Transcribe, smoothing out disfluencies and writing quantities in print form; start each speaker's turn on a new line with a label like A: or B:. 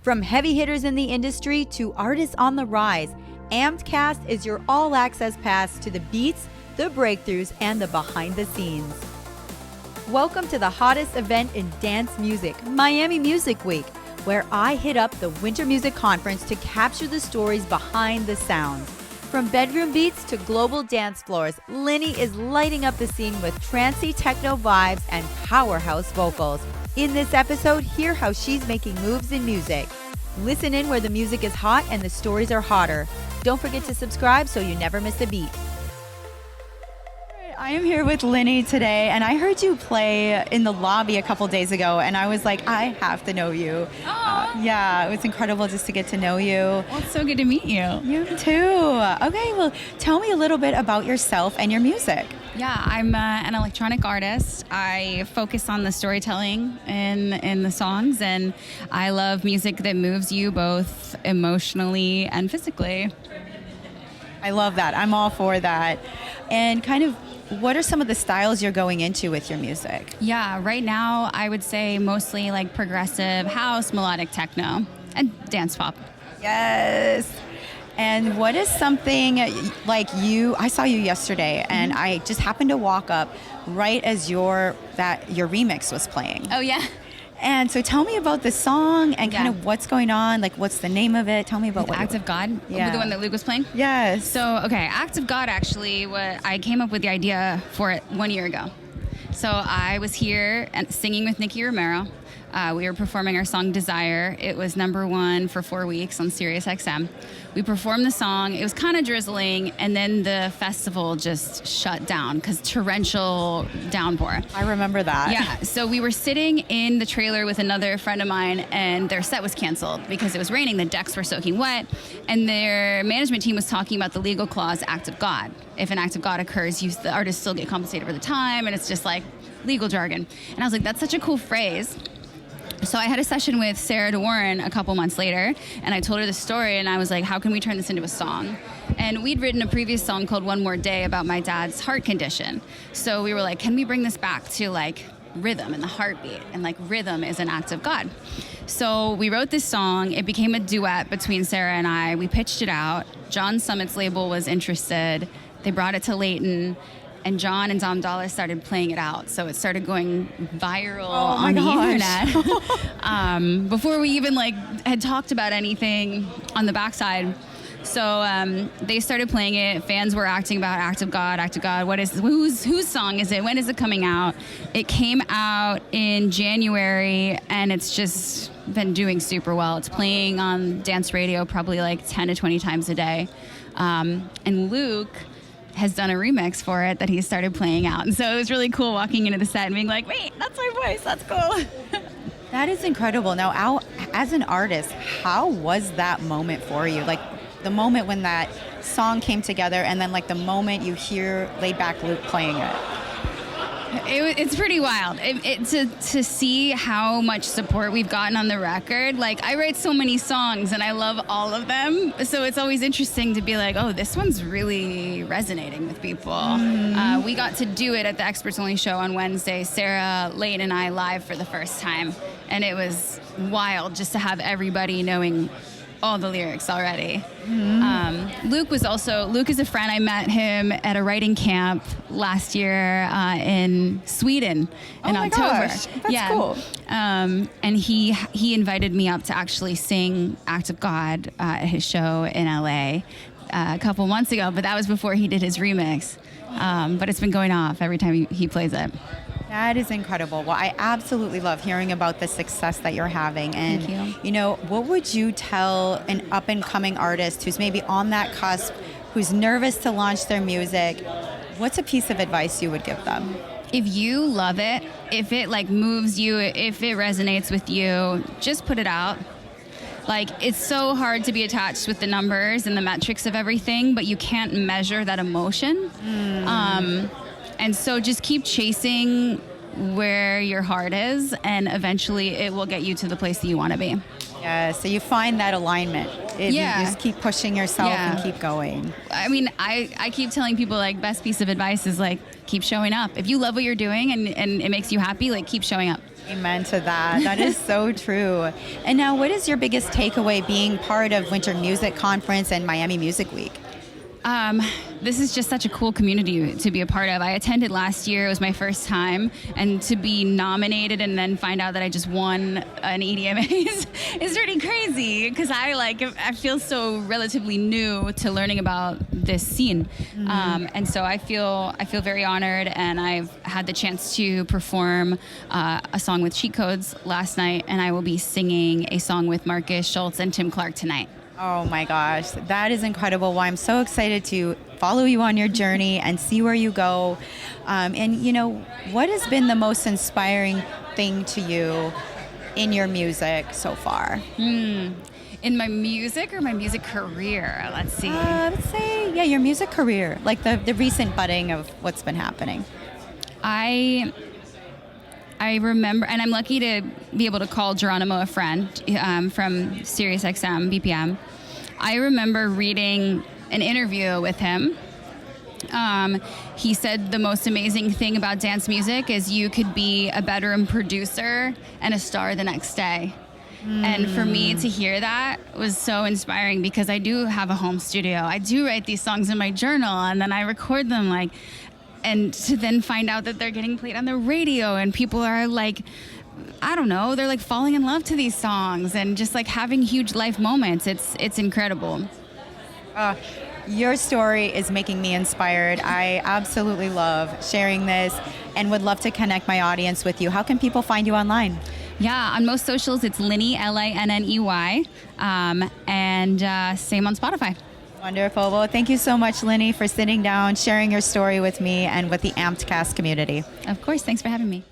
A: From heavy hitters in the industry to artists on the rise, AMPEDCast is your all-access pass to the beats, the breakthroughs, and the behind-the-scenes. Welcome to the hottest event in dance music, Miami Music Week, where I hit up the Winter Music Conference to capture the stories behind the sounds. From bedroom beats to global dance floors, Linney is lighting up the scene with trancey techno vibes and powerhouse vocals. In this episode, hear how she's making moves in music. Listen in where the music is hot and the stories are hotter. Don't forget to subscribe so you never miss a beat. I am here with Linney today, and I heard you play in the lobby a couple days ago, and I was like, I have to know you. Yeah, it was incredible just to get to know you.
B: Well, it's so good to meet you.
A: You too. Okay, well, tell me a little bit about yourself and your music.
B: Yeah, I'm an electronic artist. I focus on the storytelling in the songs, and I love music that moves you both emotionally and physically.
A: I love that. I'm all for that. And kind of, what are some of the styles you're going into with your music?
B: Yeah, right now I would say mostly like progressive house, melodic techno, and dance pop.
A: Yes. And what is something like I saw you yesterday, and I just happened to walk up right as your remix was playing.
B: Oh, yeah.
A: And so tell me about the song and kind of what's going on, like what's the name of it? Tell me about
B: Act of God,
A: yeah.
B: The one that Luke was playing?
A: Yes.
B: So, okay, Act of God actually, I came up with the idea for it 1 year ago. So I was here and singing with Nikki Romero. We were performing our song Desire. It was #1 for 4 weeks on Sirius XM. We performed the song. It was kind of drizzling, and then the festival just shut down because torrential downpour.
A: I remember that.
B: Yeah, so we were sitting in the trailer with another friend of mine, and their set was canceled because it was raining. The decks were soaking wet, and their management team was talking about the legal clause, Act of God. If an act of God occurs, the artists still get compensated for the time, and it's just like legal jargon. And I was like, that's such a cool phrase. So I had a session with Sarah DeWarren a couple months later, and I told her the story, and I was like, how can we turn this into a song? And we'd written a previous song called One More Day about my dad's heart condition. So we were like, can we bring this back to like rhythm and the heartbeat? And like rhythm is an act of God. So we wrote this song. It became a duet between Sarah and I. We pitched it out. John Summit's label was interested. They brought it to Leighton. And John and Dolla started playing it out. So it started going viral on the internet before we even had talked about anything on the backside. So they started playing it. Fans were acting about Act of God. Whose song is it? When is it coming out? It came out in January, and it's just been doing super well. It's playing on dance radio probably like 10 to 20 times a day. And Luke has done a remix for it that he started playing out. And so it was really cool walking into the set and being like, wait, that's my voice. That's cool.
A: That is incredible. Now, as an artist, how was that moment for you? Like the moment when that song came together, and then like the moment you hear Laidback Luke playing it.
B: It's pretty wild to see how much support we've gotten on the record. Like, I write so many songs and I love all of them, so it's always interesting to be like, oh, this one's really resonating with people. Mm-hmm. We got to do it at the Experts Only show on Wednesday, Sarah, Lane, and I live for the first time, and it was wild just to have everybody knowing all the lyrics already. Mm-hmm. Luke is a friend. I met him at a writing camp last year in Sweden in October.
A: Gosh, that's cool.
B: And he invited me up to actually sing Act of God at his show in LA a couple months ago, but that was before he did his remix. But it's been going off every time he plays it.
A: That is incredible. Well, I absolutely love hearing about the success that you're having. And,
B: Thank you.
A: What would you tell an up-and-coming artist who's maybe on that cusp, who's nervous to launch their music? What's a piece of advice you would give them?
B: If you love it, if it moves you, if it resonates with you, just put it out. It's so hard to be attached with the numbers and the metrics of everything, but you can't measure that emotion. And so just keep chasing where your heart is, and eventually it will get you to the place that you want to be.
A: Yeah, so you find that alignment. You just keep pushing yourself and keep going.
B: I mean, I keep telling people, best piece of advice is, keep showing up. If you love what you're doing and it makes you happy, keep showing up.
A: Amen to that. That is so true. And now, what is your biggest takeaway being part of Winter Music Conference and Miami Music Week?
B: This is just such a cool community to be a part of. I attended last year. It was my first time. And to be nominated and then find out that I just won an EDMA is pretty crazy because I feel so relatively new to learning about this scene. And so I feel very honored, and I've had the chance to perform a song with Cheat Codes last night, and I will be singing a song with Markus, Schulz, and Tim Clark tonight.
A: Oh my gosh, that is incredible. Well, I'm so excited to follow you on your journey and see where you go. And what has been the most inspiring thing to you in your music so far?
B: In my music or my music career? Let's see.
A: Let's say, your music career, like the recent budding of what's been happening.
B: I remember, and I'm lucky to be able to call Geronimo a friend from Sirius XM BPM. I remember reading an interview with him. He said the most amazing thing about dance music is you could be a bedroom producer and a star the next day. And for me to hear that was so inspiring because I do have a home studio. I do write these songs in my journal, and then I record them and to then find out that they're getting played on the radio and people are they're falling in love to these songs and just having huge life moments. It's incredible.
A: Your story is making me inspired. I absolutely love sharing this and would love to connect my audience with you. How can people find you online?
B: Yeah, on most socials, it's Linney, Linney, and same on Spotify.
A: Wonderful. Well, thank you so much, Linney, for sitting down, sharing your story with me and with the AMPEDCast community.
B: Of course. Thanks for having me.